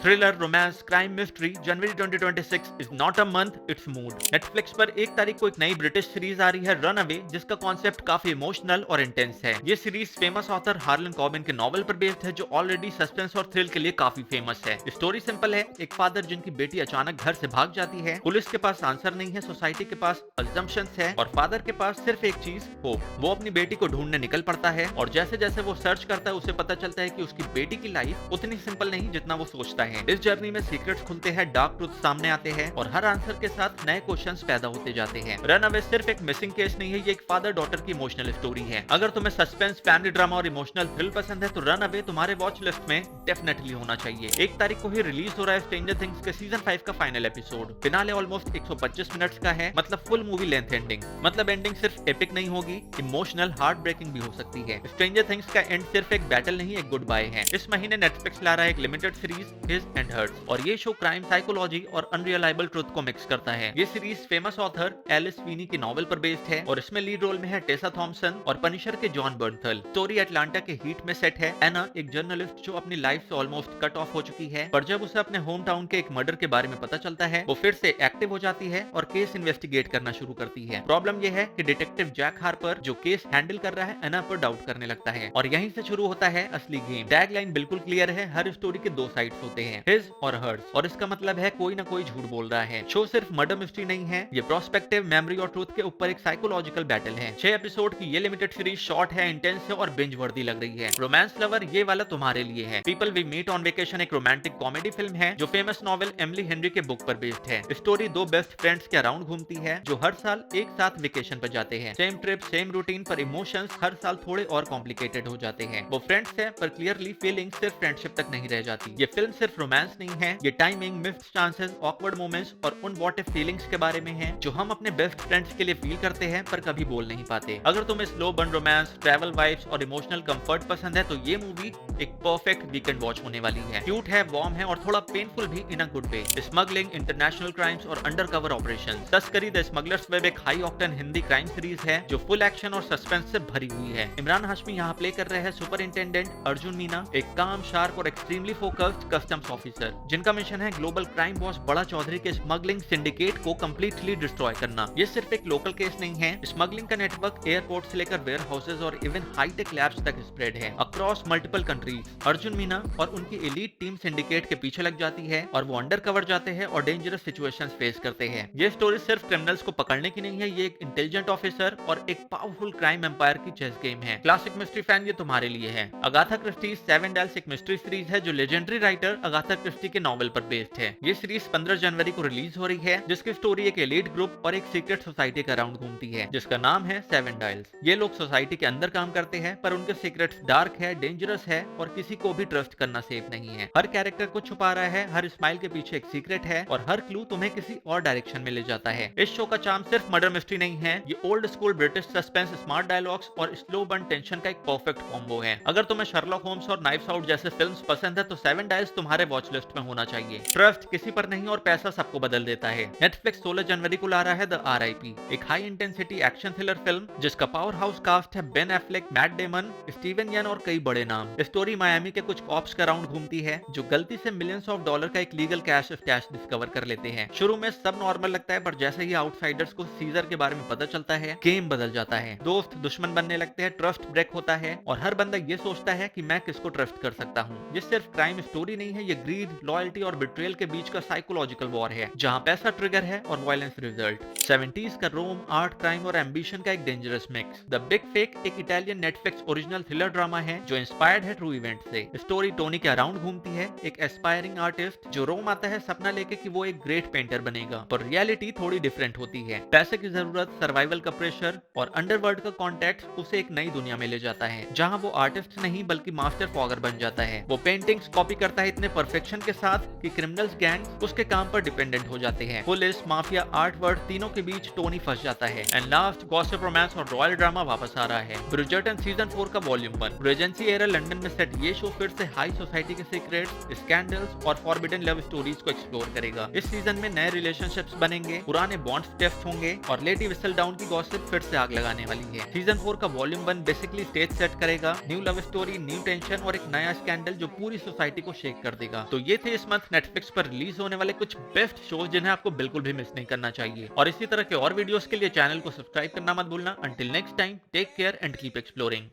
Thriller, romance, crime, mystery, January 2026 is not a month, it's mood. Netflix पर 1 तारीख को एक नई ब्रिटिश सीरीज आ रही है, रन अवे, जिसका कॉन्सेप्ट काफी इमोशनल और इंटेंस है। ये series famous author Harlan Corbin के नॉवल पर बेस्ड है, जो ऑलरेडी सस्पेंस और थ्रिल के लिए काफी फेमस है। स्टोरी सिंपल है, एक फादर जिनकी बेटी अचानक घर से भाग जाती है, पुलिस के पास आंसर नहीं है, सोसाइटी के पास अजम्पशंस है और फादर के पास सिर्फ एक चीज, होप। वो अपनी बेटी को ढूंढने निकल पड़ता है और जैसे जैसे वो सर्च करता है, उसे पता चलता है कि उसकी बेटी की लाइफ उतनी सिंपल नहीं जितना वो सोचता है। इस जर्नी में सीक्रेट्स खुलते हैं, डार्क ट्रूथ सामने आते हैं और हर आंसर के साथ नए क्वेश्चंस पैदा होते जाते हैं। रन अवे सिर्फ एक मिसिंग केस नहीं है, ये एक फादर डॉटर की इमोशनल स्टोरी है। अगर तुम्हें सस्पेंस, फैमिली ड्रामा और इमोशनल थ्रिल पसंद है तो रन अवे तुम्हारे वॉच लिस्ट में डेफिनेटली होना चाहिए। 1 तारीख को ही रिलीज हो रहा है स्ट्रेंजर थिंग्स के सीजन 5 का final episode. Finale almost 125 minutes का है, मतलब फुल मूवी लेंथ एंडिंग। मतलब एंडिंग सिर्फ एपिक नहीं होगी, इमोशनल, हार्ट ब्रेकिंग भी हो सकती है। स्ट्रेंजर थिंग्स का एंड सिर्फ एक बैटल नहीं, एक गुड बाय है। इस महीने नेटफ्लिक्स ला रहा है एक limited series, his and hers, और ये शो क्राइम, साइकोलॉजी और अनरियलाइबल ट्रुथ को मिक्स करता है। ये सीरीज फेमस ऑथर एलिस फीनी की नॉवल पर बेस्ड है और इसमें लीड रोल में है टेसा थॉमसन और पनिशर के जॉन बर्नथल। स्टोरी अटलांटा के हीट में सेट है। एना एक जर्नलिस्ट जो अपनी लाइफ से ऑलमोस्ट कट ऑफ हो चुकी है, पर जब उसे अपने होम टाउन के एक मर्डर के बारे में पता चलता है, वो फिर से एक्टिव हो जाती है और केस इन्वेस्टिगेट करना शुरू करती है। प्रॉब्लम यह है कि डिटेक्टिव जैक हार्पर जो केस हैंडल कर रहा है, एना पर डाउट करने लगता है और यहीं से शुरू होता है असली गेम। टैगलाइन बिल्कुल क्लियर है, हर स्टोरी के 2 साइड्स होते हैं, हिज और हर्स, और इसका मतलब है कोई ना कोई झूठ बोल रहा है। शो सिर्फ मर्डर मिस्ट्री नहीं है, ये प्रोस्पेक्टिव, मेमोरी और ट्रूथ के ऊपर एक साइकोलॉजिकल बैटल है। 6 एपिसोड की ये लिमिटेड सीरीज शॉर्ट है, इंटेंस है और बिंज वर्दी लग रही है। रोमांस लवर, ये वाला तुम्हारे लिए है। People we meet on vacation एक रोमांटिक कॉमेडी फिल्म है जो फेमस नॉवेल एमिली हेनरी के बुक पर बेस्ड है। स्टोरी 2 बेस्ट फ्रेंड्स के अराउंड घूमती है जो हर साल एक साथ वेकेशन पर जाते हैं। सेम ट्रिप, सेम रूटीन, पर इमोशंस हर साल थोड़े और कॉम्प्लिकेटेड हो जाते हैं। वो फ्रेंड्स हैं पर क्लियरली फीलिंग्स सिर्फ फ्रेंडशिप तक नहीं रह जाती। ये फिल्म सिर्फ रोमांस नहीं है, ये timing, missed chances, awkward moments और उन व्हाट इफ फीलिंग्स के बारे में है जो हम अपने बेस्ट फ्रेंड्स के लिए फील करते हैं पर कभी बोल नहीं पाते। अगर तुम्हें slow burn romance, travel vibes और इमोशनल कंफर्ट पसंद है तो ये मूवी एक परफेक्ट वीकेंड वॉच होने वाली है। क्यूट है, वार्म है और थोड़ा पेनफुल भी in a good way. Smuggling, international crimes और अंडरकवर ऑपरेशंस। तस्करी, द स्मगलर्स वेब एक high octane Hindi crime series है जो फुल एक्शन और सस्पेंस से भरी हुई है। इमरान हाशमी यहाँ प्ले कर रहे हैं सुपरिंटेंडेंट अर्जुन मीना, एक काम, शार्प और एक्सट्रीमली फोकस्ड कस्टम्स ऑफिसर जिनका मिशन है ग्लोबल क्राइम बॉस बड़ा चौधरी के स्मगलिंग सिंडिकेट को कंप्लीटली डिस्ट्रॉय करना। ये सिर्फ एक लोकल केस नहीं है, स्मगलिंग का नेटवर्क एयरपोर्ट से लेकर वेयर हाउसेज और इवन हाईटेक लैब्स तक स्प्रेड है across multiple countries. Arjun Meena और उनकी एलीट टीम सिंडिकेट के पीछे लग जाती है और वो अंडर कवर जाते हैं और डेंजरस सिचुएशंस फेस करते हैं। ये स्टोरी सिर्फ क्रिमिनल्स को पकड़ने की नहीं है, ये एक इंटेलिजेंट ऑफिसर और एक पावरफुल क्राइम एम्पायर की चेस गेम है। क्लासिक मिस्ट्री फैन, ये तुम्हारे लिए है। अगाथा क्रिस्टी 7 डायल्स एक मिस्ट्री सीरीज है जो लेजेंडरी राइटर अगाथा क्रिस्टी के नॉवल पर बेस्ड है। ये सीरीज 15 जनवरी को रिलीज हो रही है, जिसकी स्टोरी एक एलीट ग्रुप और एक सीक्रेट सोसाइटी के अराउंड घूमती है जिसका नाम है 7 डायल्स। ये लोग सोसाइटी के अंदर काम करते हैं पर उनके सीक्रेट्स डार्क है, डेंजरस है और किसी को भी ट्रस्ट करना सेफ नहीं है। हर कैरेक्टर कुछ छुपा रहा है, हर स्माइल के पीछे एक सीक्रेट है और हर क्लू तुम्हें किसी और डायरेक्शन में ले जाता है। इस शो का चार्म सिर्फ मर्डर मिस्ट्री नहीं है, ये old school British suspense, smart dialogues और स्लो बर्न टेंशन का एक परफेक्ट कॉम्बो है। अगर तुम्हें शर्लॉक होम्स और नाइफ्स आउट जैसे फिल्म्स पसंद है तो 7 डायल्स तुम्हारे वॉच लिस्ट में होना चाहिए। ट्रस्ट किसी पर नहीं और पैसा सबको बदल देता है। नेटफ्लिक्स 16 जनवरी को ला रहा है द RIP, एक high intensity action thriller film जिसका पावर हाउस कास्ट है Ben Affleck, Matt Damon, Steven Yeun और कई बड़े नाम। स्टोरी मायामी के कुछ कॉप्स के अराउंड घूमती है जो गलती से मिलियंस ऑफ डॉलर का एक लीगल कैश स्टैश डिस्कवर कर लेते हैं। शुरू में सब नॉर्मल लगता है पर जैसे ही आउटसाइडर्स को सीजर के बारे में पता चलता है, गेम बदल जाता है। दोस्त दुश्मन बनने लगते हैं, ट्रस्ट ब्रेक होता है और हर बंदा ये सोचता है कि मैं किसको ट्रस्ट कर सकता हूँ। ये सिर्फ क्राइम स्टोरी नहीं है, ये ग्रीड, लॉयल्टी और बिट्रेयल के बीच का साइकोलॉजिकल वॉर है जहाँ पैसा ट्रिगर है और वायलेंस रिजल्ट। 70s का रोम, आर्ट, क्राइम और एम्बिशन का एक dangerous mix. The big fake एक Italian Netflix original thriller drama है जो इंस्पायर्ड है ट्रू इवेंट से। स्टोरी टोनी के अराउंड घूमती है, एक एस्पायरिंग आर्टिस्ट जो रोम आता है सपना लेके कि वो एक ग्रेट पेंटर बनेगा, पर रियलिटी थोड़ी डिफरेंट होती है। पैसे की जरूरत, सर्वाइवल का प्रेशर और अंडरवर्ल्ड का कॉन्टेक्ट उसे एक नई दुनिया में ले जाता है जहाँ वो आर्टिस्ट नहीं बल्कि मास्टर फॉगर बन जाता है। वो पेंटिंग्स कॉपी करता है इतने परफेक्शन के साथ कि क्रिमिनल्स गैंग उसके काम पर डिपेंडेंट हो जाते हैं। पुलिस, माफिया, आर्ट वर्ल्ड तीनों के बीच टोनी फंस जाता है। एंड लास्ट गॉसिप, रोमांस और रॉयल ड्रामा वापस आ रहा है। ब्रिजर्टन सीजन 4 का वॉल्यूम 1। रेजेंसी एरा लंदन में सेट ये शो फिर से हाई सोसाइटी के सीक्रेट्स, स्कैंडल्स और फॉरबिडन लव स्टोरीज को एक्सप्लोर करेगा। इस सीजन में नए रिलेशनशिप्स बनेंगे, पुराने बॉन्ड्स टेस्ट होंगे और लेडी विसल डाउन की गॉसिप फिर से आग लगाने वाली है। सीजन 4 का वॉल्यूम 1 बेसिकली स्टेज सेट करेगा, new love story, new tension और एक नया स्कैंडल जो पूरी सोसाइटी को शेक कर देगा। मिलेगा। तो ये थे इस मंथ नेटफ्लिक्स पर रिलीज होने वाले कुछ बेस्ट शोज जिन्हें आपको बिल्कुल भी मिस नहीं करना चाहिए। और इसी तरह के और वीडियोस के लिए चैनल को सब्सक्राइब करना मत भूलना। Until next time, take care and keep exploring.